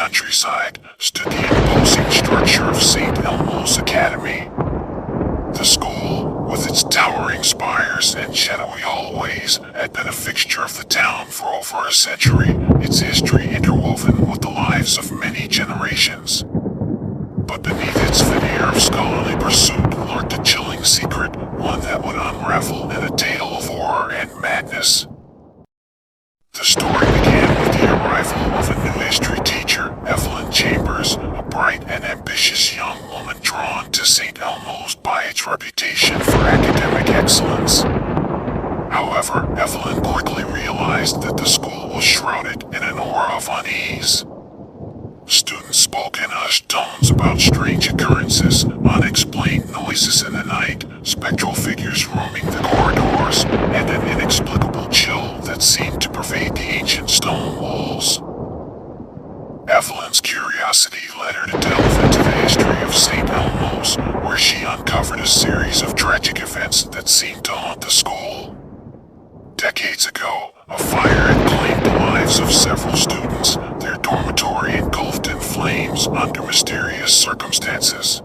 countryside stood the imposing structure of St. Elmo's Academy. The school, with its towering spires and shadowy hallways, had been a fixture of the town for over a century, its history interwoven with the lives of many generations. But beneath its veneer of scholarly pursuit lurked a chilling secret, one that would unravel in a tale of horror and madness. The story began with the arrival of a new history teacher, Evelyn Chambers, a bright and ambitious young woman drawn to St. Elmo's by its reputation for academic excellence. However, Evelyn quickly realized that the school was shrouded in an aura of unease. Students spoke in hushed tones about strange occurrences, unexplained noises in the night, spectral figures roaming the corridors, and an inexplicable chill that seemed to pervade the ancient stone walls. Evelyn's curiosity led her to delve into the history of St. Elmo's, where she uncovered a series of tragic events that seemed to haunt the school. Decades ago, a fire had claimed the lives of several students, their dormitory engulfed in flames under mysterious circumstances.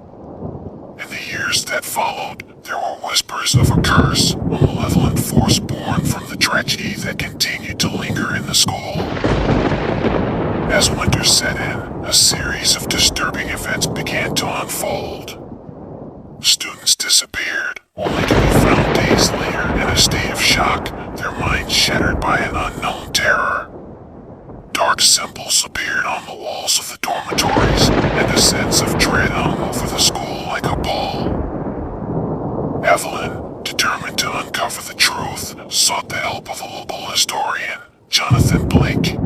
In the years that followed, there were whispers of a curse, a malevolent force born from the tragedy that continued to linger in the school. As winter set in, a series of disturbing events began to unfold. Students disappeared, only to be found days later in a state of shock, their minds shattered by an unknown terror. Dark symbols appeared on the walls of the dormitories, and a sense of dread hung over the school like a pall. Evelyn, determined to uncover the truth, sought the help of a local historian, Jonathan Blake.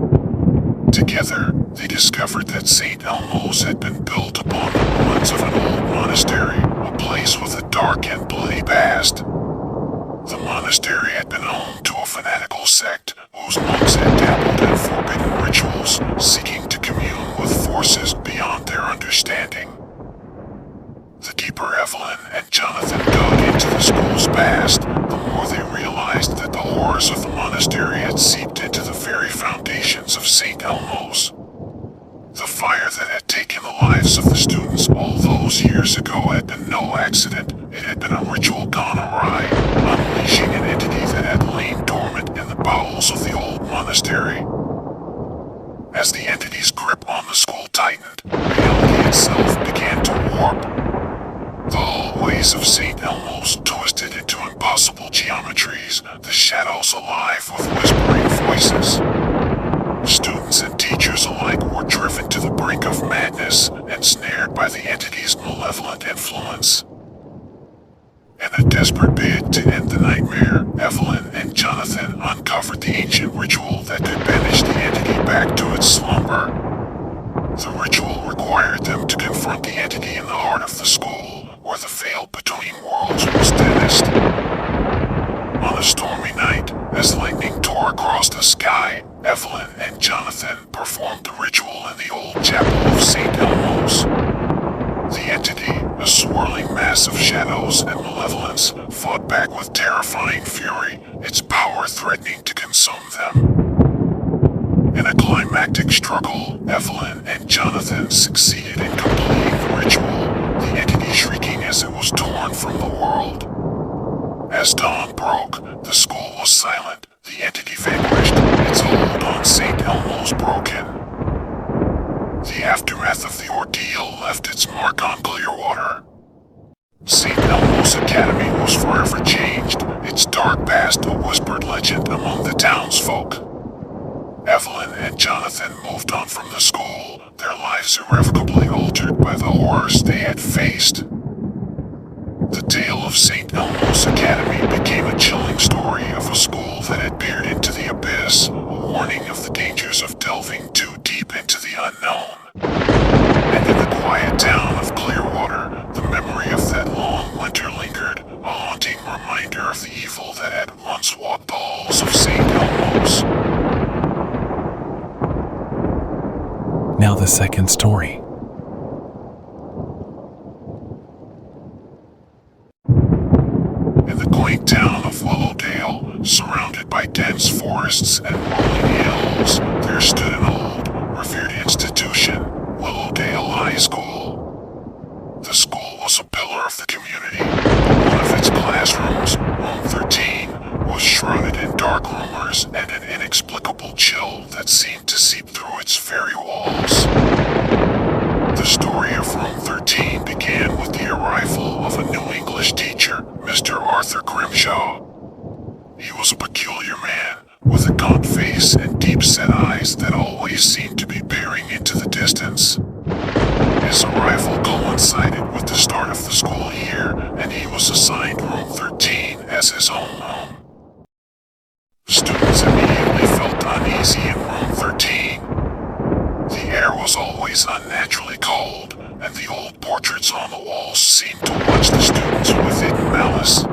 Together, they discovered that St. Elmo's had been built upon the ruins of an old monastery, a place with a dark and bloody past. The monastery had been home to a fanatical sect whose monks had dabbled in forbidden rituals, seeking to commune with forces beyond their understanding. The deeper Evelyn and Jonathan dug into the school's past, the more they realized that the horrors of the monastery had seeped into the very foundations of St. Elmo's. The fire that had taken the lives of the students all those years ago had been no accident. It had been a ritual gone awry, unleashing an entity that had lain dormant in the bowels of the old monastery. As the entity's grip on the school tightened, reality itself began to warp. The hallways of St. Elmo's twisted into impossible geometries, the shadows alive with whispering voices. Students and teachers alike were driven to the brink of madness, ensnared by the entity's malevolent influence. In a desperate bid to end the nightmare, Evelyn and Jonathan uncovered the ancient ritual that could banish the entity back to its slumber. The ritual required them to confront the entity in the heart of the school, where the veil between worlds was thinnest. On a stormy night, as lightning tore across the sky, Evelyn and Jonathan performed the ritual in the old chapel of St. Elmo's. The entity, a swirling mass of shadows and malevolence, fought back with terrifying fury, its power threatening to consume them. In a climactic struggle, Evelyn and Jonathan succeeded in completing the ritual, the entity shrieking as it was torn from the world. As dawn broke, the school was silent, the entity vanquished, its hold on St. Elmo's broken. The aftermath of the ordeal left its mark on Clearwater. St. Elmo's Academy was forever changed, its dark past a whispered legend among the townsfolk. Evelyn and Jonathan moved on from the school, their lives irrevocably altered by the horrors they had faced. The tale of St. Elmo's Academy became a chilling story of a school that had peered into the abyss, a warning of the dangers of delving too deep into the unknown. And in the quiet town of Clearwater, the memory of that long winter lingered, a haunting reminder of the evil that had once walked the halls of St. Elmo's. Now the second story. In the quaint town of Willowdale, surrounded by dense forests and rolling hills, there stood an old, revered institution, Willowdale High School. The school was a pillar of the community, but one of its classrooms, room 13, was shrouded in dark rumors and an inexplicable chill that seemed to seep through its very walls. The story of room 13 began with the arrival of a new English teacher, Mr. Arthur Grimshaw. He was a peculiar man, with a gaunt face and deep-set eyes that always seemed to be peering into the distance. His arrival coincided with the start of the school year, and he was assigned room 13 as his home. Students immediately felt uneasy in room 13. The air was always unnaturally cold, and the old portraits on the walls seemed to watch the students with hidden malice.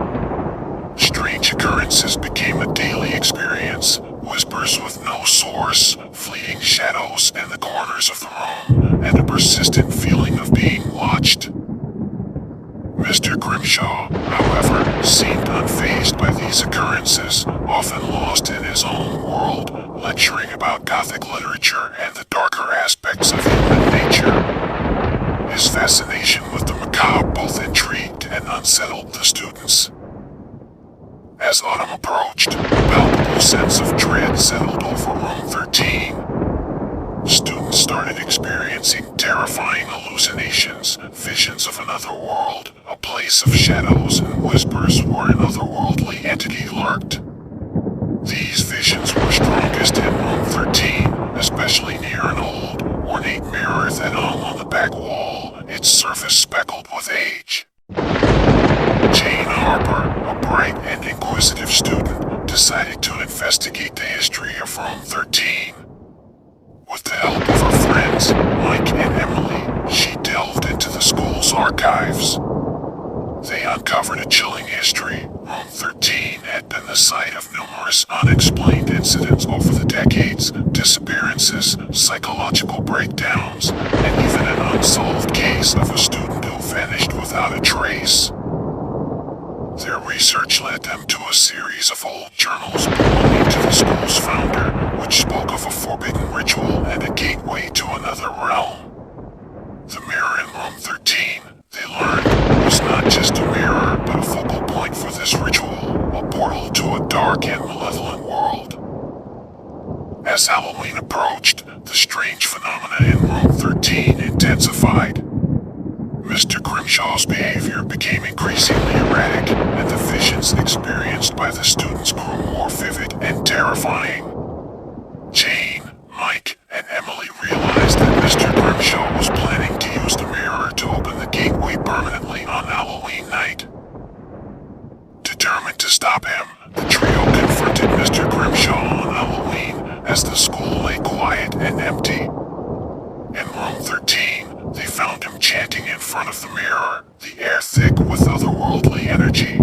Strange occurrences became a daily experience, whispers with no source, fleeting shadows in the corners of the room, and a persistent feeling of being watched. Mr. Grimshaw, however, seemed unfazed by these occurrences, often lost in his own world, lecturing about Gothic literature and the darker aspects of human nature. His fascination with the macabre both intrigued and unsettled the students. As autumn approached, a palpable sense of dread settled over room 13. Students started experiencing terrifying hallucinations, visions of another world, a place of shadows and whispers where an otherworldly entity lurked. These visions were strongest in room 13, especially near an old, ornate mirror that hung on the back wall, its surface speckled with age. Jane Harper, a bright and inquisitive student, decided to investigate the history of room 13. With the help of her friends, Mike and Emily, she delved into the school's archives. They uncovered a chilling history. Room 13 had been the site of numerous unexplained incidents over the decades, disappearances, psychological breakdowns, and even an unsolved case of a student who vanished without a trace. Their research led them to a series of old journals belonging to the school's founder, which spoke of a forbidden ritual and a gateway to another realm. The mirror in room 13, they learned, was not just a mirror, but a focal point for this ritual, a portal to a dark and malevolent world. As Halloween approached, the strange phenomena in room 13 intensified. Mr. Grimshaw's behavior became increasingly erratic, and the visions experienced by the students grew more vivid and terrifying. Jane, Mike, and Emily realized that Mr. Grimshaw was planning to use the mirror to open the gateway permanently on Halloween night. Determined to stop him, the trio confronted Mr. Grimshaw on Halloween as the school lay quiet and empty. In room 13, they found him chanting in front of the mirror, the air thick with otherworldly energy.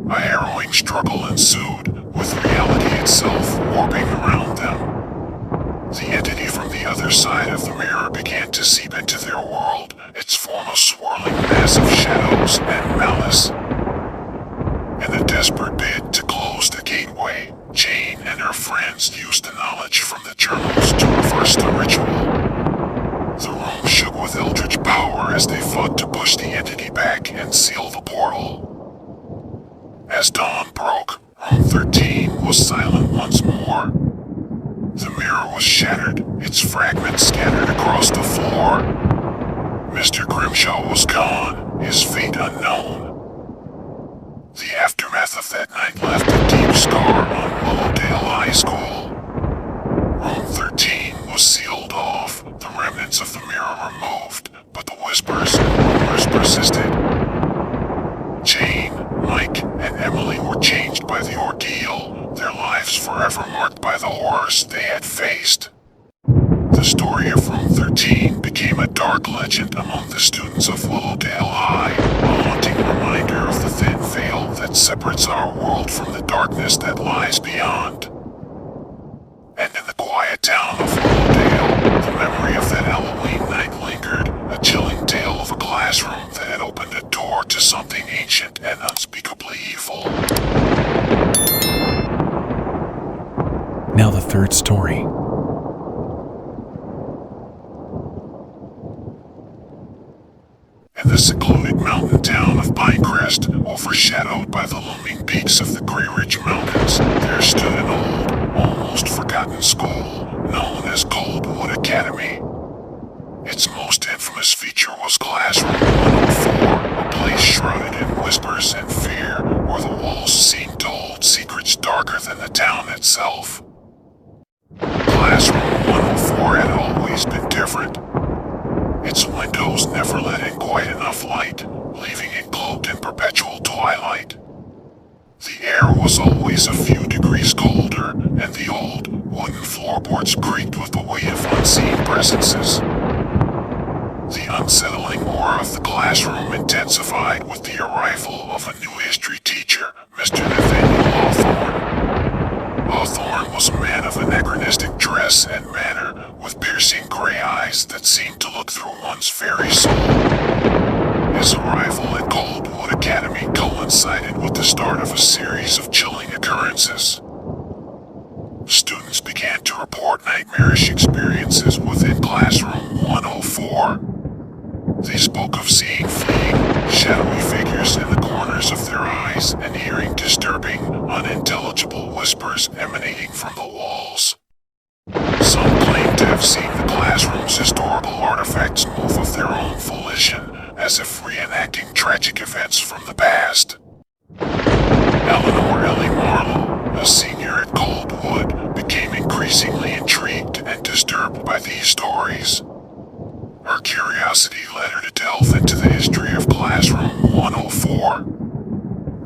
A harrowing struggle ensued, with reality itself warping around them. The entity from the other side of the mirror began to seep into their world, its form a swirling mass of shadows and malice. In a desperate bid to close the gateway, Jane and her friends used the knowledge from the journals to reverse the ritual. The room shook with eldritch power as they fought to push the entity back and seal the portal. As dawn broke, room 13 was silent once more. The mirror was shattered, its fragments scattered across the floor. Mr. Grimshaw was gone, his fate unknown. The aftermath of that night left a deep scar on Willowdale High School. Room 13 was sealed off, the remnants of the mirror removed, but the whispers and rumors persisted. Jane, Mike, and Emily were changed by the ordeal, their lives forever marked by the horrors they had faced. The story of Room 13 became a dark legend among the students of Willowdale High, a haunting reminder of the thin veil that separates our world from the darkness that lies beyond. And in the quiet town of Willowdale, the memory of that Halloween night lingered, a chilling tale of a classroom that had opened a door to something ancient and unspeakably evil. Now the third story. by the looming peaks of the Grey Ridge Mountains, there stood an old, almost forgotten school known as Coldwood Academy. Its most infamous feature was Classroom 104, a place shrouded in whispers and fear, where the walls seemed to hold secrets darker than the town itself. Classroom 104 had always been different. Its windows never let in quite enough light, leaving it cloaked in perpetual twilight. The air was always a few degrees colder, and the old, wooden floorboards creaked with the weight of unseen presences. The unsettling aura of the classroom intensified with the arrival of a new history teacher, Mr. Nathaniel Hawthorne. Hawthorne was a man of anachronistic dress and manner, with piercing gray eyes that seemed to look through one's very soul. His arrival at Coldwood Academy coincided with the start of a series of chilling occurrences. Students began to report nightmarish experiences within Classroom 104. They spoke of seeing fleeting, shadowy figures in the corners of their eyes and hearing disturbing, unintelligible whispers emanating from the walls. Some claimed to have seen the classroom's historical artifacts move of their own volition, as if reenacting tragic events from the past. Eleanor Ellie Marlowe, a senior at Coldwood, became increasingly intrigued and disturbed by these stories. Her curiosity led her to delve into the history of Classroom 104.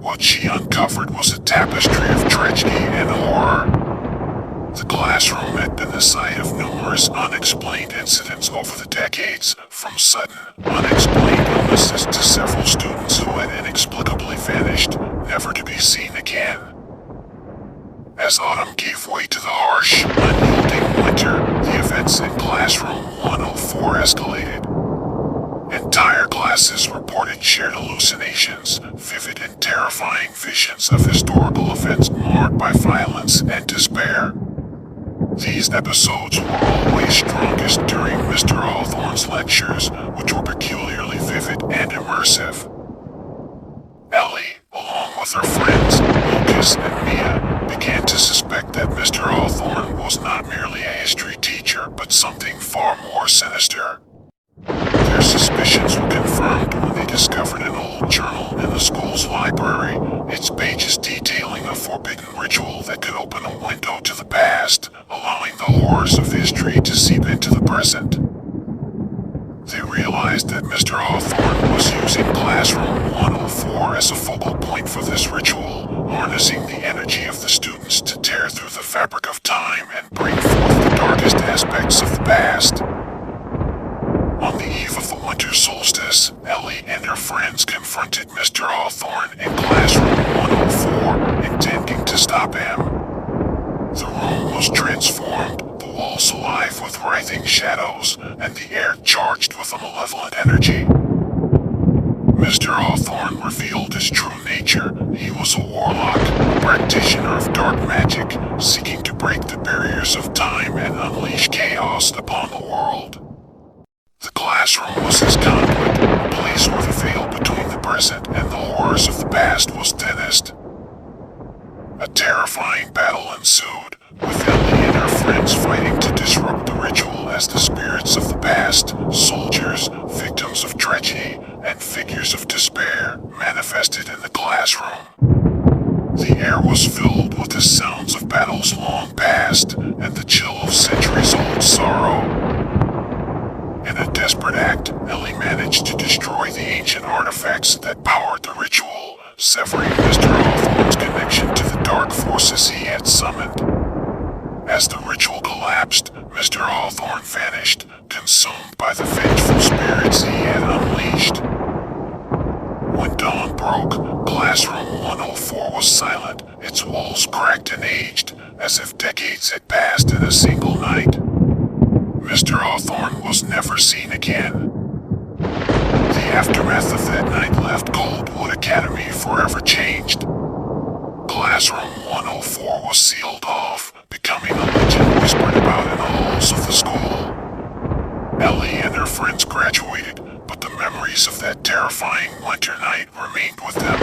What she uncovered was a tapestry of tragedy and horror. The classroom had been the site of numerous unexplained incidents over the decades, from sudden, unexplained illnesses to several students who had inexplicably vanished, never to be seen again. As autumn gave way to the harsh, unyielding winter, the events in Classroom 104 escalated. Entire classes reported shared hallucinations, vivid and terrifying visions of historical events marred by violence and despair. These episodes were always strongest during Mr. Hawthorne's lectures, which were peculiarly vivid and immersive. Ellie, along with her friends, Lucas and Mia, began to suspect that Mr. Hawthorne was not merely a history teacher, but something far more sinister. Their suspicions were confirmed when they discovered an old journal in the school's library, its pages detailing a forbidden ritual that could open a window to the past, allowing the horrors of history to seep into the present. They realized that Mr. Hawthorne was using Classroom 104 as a focal point for this ritual, harnessing the energy of the students to tear through the fabric of time and bring forth the darkest aspects of the past. On the eve of the winter solstice, Ellie and her friends confronted Mr. Hawthorne in Classroom 104, intending to stop him. The room was transformed, the walls alive with writhing shadows, and the air charged with a malevolent energy. Mr. Hawthorne revealed his true nature. He was a warlock, a practitioner of dark magic, seeking to break the barriers of time and unleash chaos upon the world. The classroom was his conduit, a place where the veil between the present and the horrors of the past was thinnest. A terrifying battle ensued, with Ellie and her friends fighting to disrupt the ritual as the spirits of the past, soldiers, victims of tragedy, and figures of despair manifested in the classroom. The air was filled with the sounds of battles long past and the chill of centuries-old sorrow. In a desperate act, Ellie managed to destroy the ancient artifacts that powered the ritual, severing Mr. Hawthorne's connection to the dark forces he had summoned. As the ritual collapsed, Mr. Hawthorne vanished, consumed by the vengeful spirits he had unleashed. When dawn broke, Classroom 104 was silent, its walls cracked and aged, as if decades had passed in a single night. Mr. Hawthorne was never seen again. The aftermath of that night left Coldwood Academy forever changed. Classroom 104 was sealed off, becoming a legend whispered about in the halls of the school. Ellie and her friends graduated, but the memories of that terrifying winter night remained with them.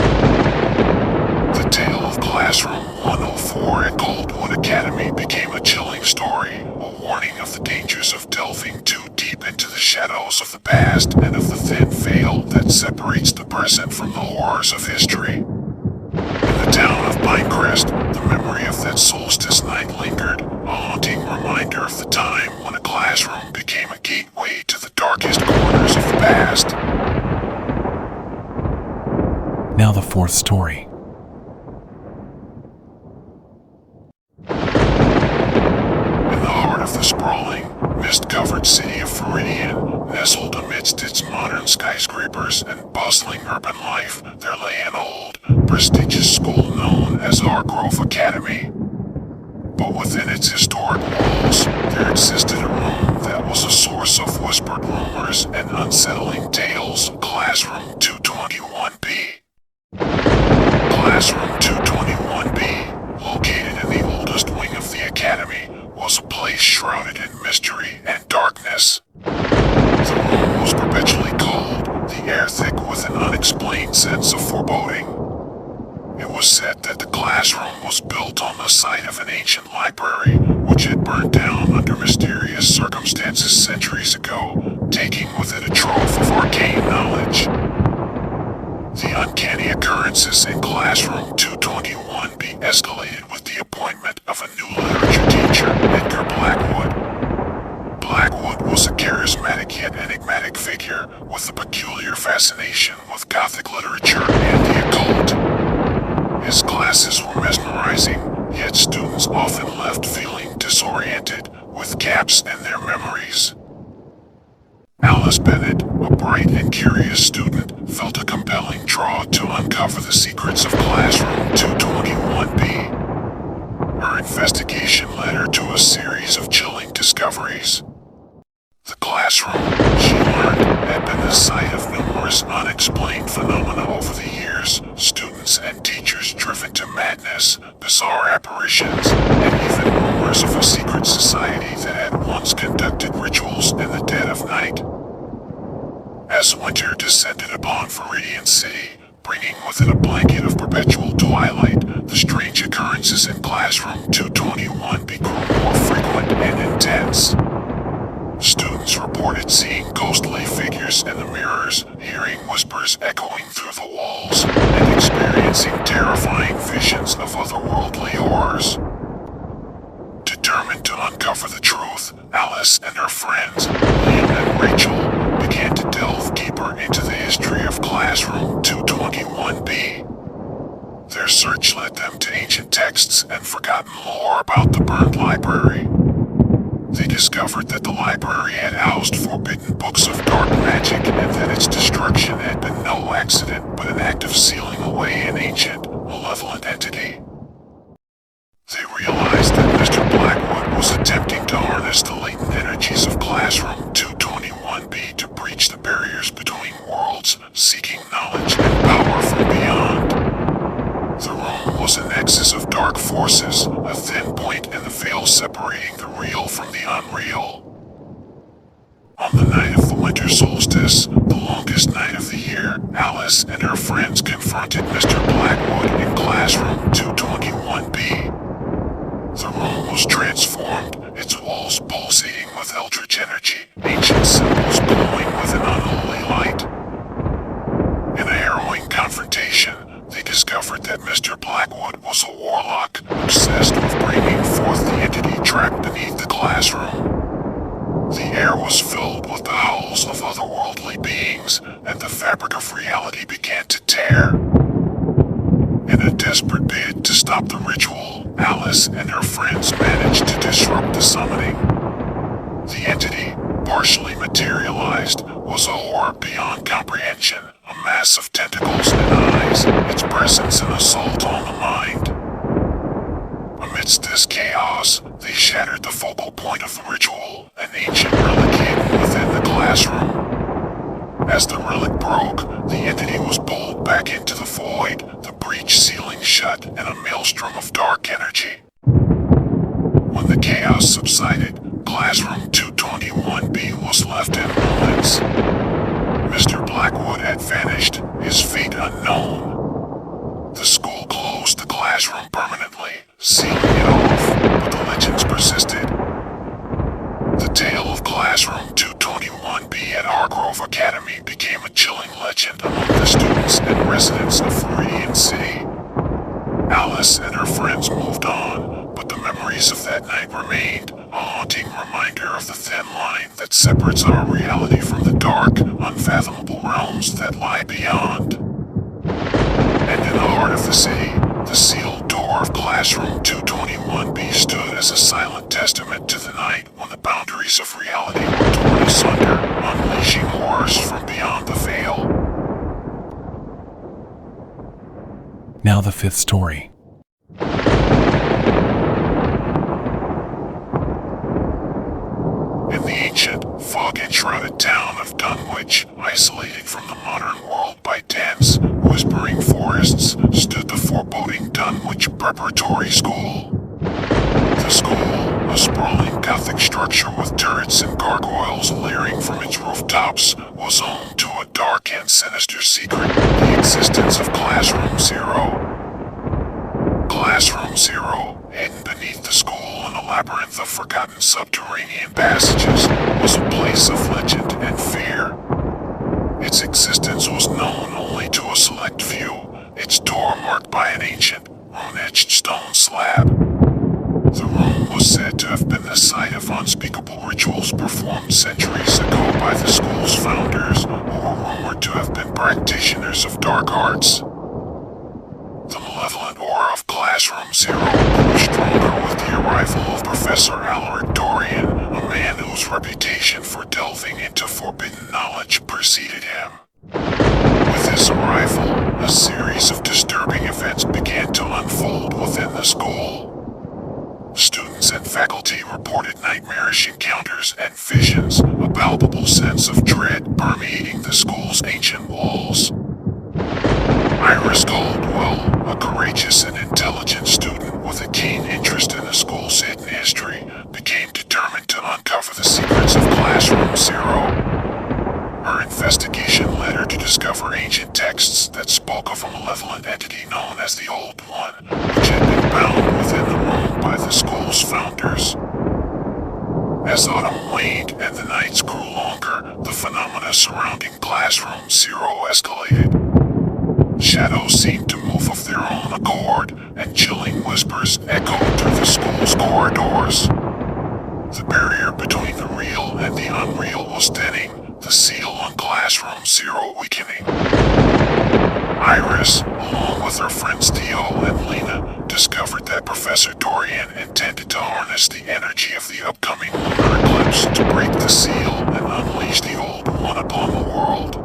became a chilling story, a warning of the dangers of delving too deep into the shadows of the past and of the thin veil that separates the present from the horrors of history. In the town of Pinecrest, the memory of that solstice night lingered, a haunting reminder of the time when a classroom became a gateway to the darkest corners of the past. Now the fourth story. In the heart of the sprawling, mist-covered city of Viridian, nestled amidst its modern skyscrapers and bustling urban life, there lay an old, prestigious school known as Grove Academy. But within its historic walls, there existed a room that was a source of whispered rumors and unsettling tales, Classroom 221B. Classroom 221B, located in the oldest wing of the academy, was a place shrouded in mystery and darkness. The room was perpetually cold, the air thick with an unexplained sense of foreboding. It was said that the classroom was built on the site of an ancient library, which had burned down under mysterious circumstances centuries ago, taking with it a trove of arcane knowledge. The uncanny occurrences in Classroom 221B escalated with the appointment of a new literature teacher, Edgar Blackwood. Blackwood was a charismatic yet enigmatic figure with a peculiar fascination with Gothic literature and the occult. His classes were mesmerizing, yet students often left feeling disoriented, with gaps in their memories. Alice Bennett, a bright and curious student, felt a compelling draw to uncover the secrets of Classroom 221B. Her investigation led her to a series of chilling discoveries. The classroom, she learned, had been the site of numerous unexplained phenomena over the years, students and teachers driven to madness, bizarre apparitions, and even rumors of a secret society that had once conducted rituals in the dead of night. As winter descended upon Viridian City, bringing with it a blanket of perpetual twilight, the strange occurrences in Classroom 221 grew more frequent and intense. Students reported seeing ghostly figures in the mirrors, hearing whispers echoing through the walls, and experiencing terrifying visions of otherworldly horrors. Determined to uncover the truth, Alice and her friends, Liam and Rachel, began to delve deeper into the history of Classroom 221B. Their search led them to ancient texts and forgotten lore about the burned library. They discovered that the library had housed forbidden books of dark magic and that its destruction had been no accident but an act of sealing away an ancient, malevolent entity. They realized that Mr. Blackwood was attempting to harness the latent energies of Classroom 221B to breach the barriers between worlds, seeking knowledge and power from beyond. The room was a nexus of dark forces, a thin point in the veil separating the real from the unreal. On the night of the winter solstice, the longest night of the year, Alice and her friends confronted Mr. Blackwood in Classroom 221B. The room was transformed, its walls pulsating with eldritch energy, ancient symbols glowing with an unholy light. In a harrowing confrontation, they discovered that Mr. Blackwood was a warlock, obsessed with bringing forth the entity trapped beneath the classroom. The air was filled with the howls of otherworldly beings, and the fabric of reality began to tear. In a desperate bid to stop the ritual, Alice and her friends managed to disrupt the summoning. The entity, partially materialized, was a horror beyond comprehension, a mass of tentacles and eyes, its presence an assault on the mind. Amidst this chaos, they shattered the focal point of the ritual, an ancient relic hidden within the classroom. As the relic broke, the entity was pulled back into the void, the breach sealing shut in a maelstrom of dark energy. When the chaos subsided, Classroom 221B was left in ruins. Mr. Blackwood had vanished, his fate unknown. The school closed the classroom permanently, sealing it off, but the legends Iris and her friends moved on, but the memories of that night remained, a haunting reminder of the thin line that separates our reality from the dark, unfathomable realms that lie beyond. And in the heart of the city, the sealed door of Classroom 221B stood as a silent testament to the night when the boundaries of reality were torn asunder, unleashing horrors from beyond the veil. Now the fifth story. In the ancient, fog-enshrouded town of Dunwich, isolated from the modern world by dense, whispering forests, stood the foreboding Dunwich Preparatory School. The school, a sprawling Gothic structure with turrets and gargoyles leering from its rooftops, was home to a dark and sinister secret, the existence of Classroom Zero. Classroom Zero, hidden beneath the school in a labyrinth of forgotten subterranean passages, was a place of legend and fear. Its existence was known only to a select few, its door marked by an ancient, rune-etched stone slab. The room was said to have been the site of unspeakable rituals performed centuries ago by the school's founders, who were rumored to have been practitioners of dark arts. The malevolent aura of Classroom Zero grew stronger with the arrival of Professor Alaric Dorian, a man whose reputation for delving into forbidden knowledge preceded him. With his arrival, a series of disturbing events began to unfold within the school. Students and faculty reported nightmarish encounters and visions, a palpable sense of dread permeating the school's ancient walls. Iris Caldwell, a courageous and intelligent student with a keen interest in the school's hidden history, became determined to uncover the secrets of Classroom Zero. Her investigation led her to discover ancient texts that spoke of a malevolent entity known as the Old One, which had been bound within the room by the school's founders. As autumn waned and the nights grew longer, the phenomena surrounding Classroom Zero escalated. Shadows seemed to move of their own accord, and chilling whispers echoed through the school's corridors. The barrier between the real and the unreal was thinning, the seal on Classroom Zero weakening. Iris, along with her friends Theo and Lena, discovered that Professor Dorian intended to harness the energy of the upcoming lunar eclipse to break the seal and unleash the Old One upon the world.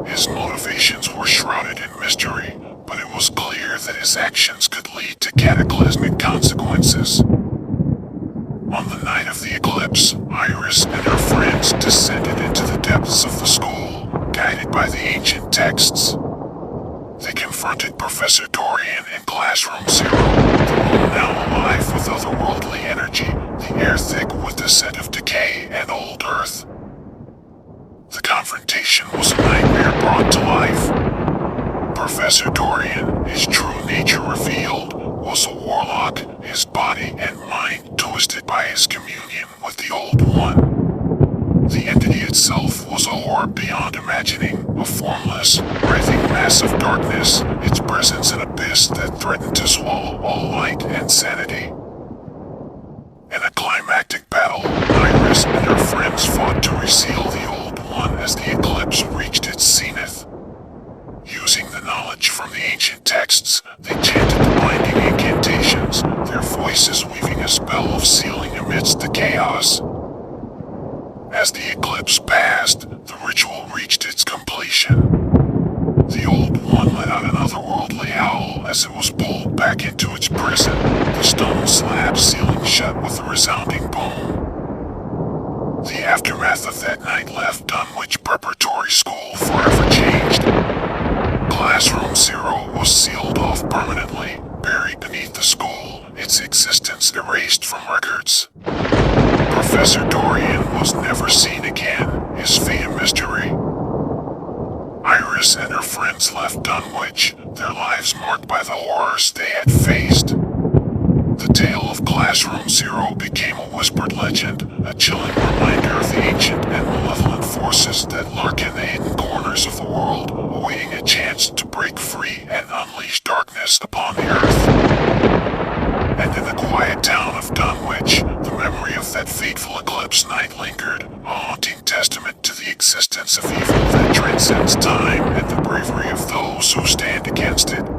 His motivations were shrouded in mystery, but it was clear that his actions could lead to cataclysmic consequences. On the night of the eclipse, Iris and her friends descended into the depths of the school, guided by the ancient texts. They confronted Professor Dorian in Classroom Zero, the room now alive with otherworldly energy, the air thick with the scent of decay and old earth. The confrontation was a nightmare brought to life. Professor Dorian, his true nature revealed, was a warlock, his body and mind twisted by his communion with the Old One. The entity itself was a horror beyond imagining, a formless, writhing mass of darkness, its presence an abyss that threatened to swallow all light and sanity. In a climactic battle, Iris and her friends fought to reseal the Old One as the eclipse reached its zenith. Using the knowledge from the ancient texts, they chanted the binding incantations, their voices weaving a spell of sealing amidst the chaos. As the eclipse passed, the ritual reached its completion. The Old One let out an otherworldly howl as it was pulled back into its prison, the stone slab sealing shut with a resounding boom. The aftermath of that night left Dunwich Preparatory School forever changed. Classroom Zero was sealed off permanently, buried beneath the school, its existence erased from records. Professor Dorian was never seen again, his fate a mystery. Iris and her friends left Dunwich, their lives marked by the horrors they had faced. The tale of Classroom Zero became a whispered legend, a chilling reminder of the ancient and malevolent forces that lurk in the hidden corners of the world, awaiting a chance to break free and unleash darkness upon the earth. quiet town of Dunwich, the memory of that fateful eclipse night lingered, a haunting testament to the existence of evil that transcends time and the bravery of those who stand against it.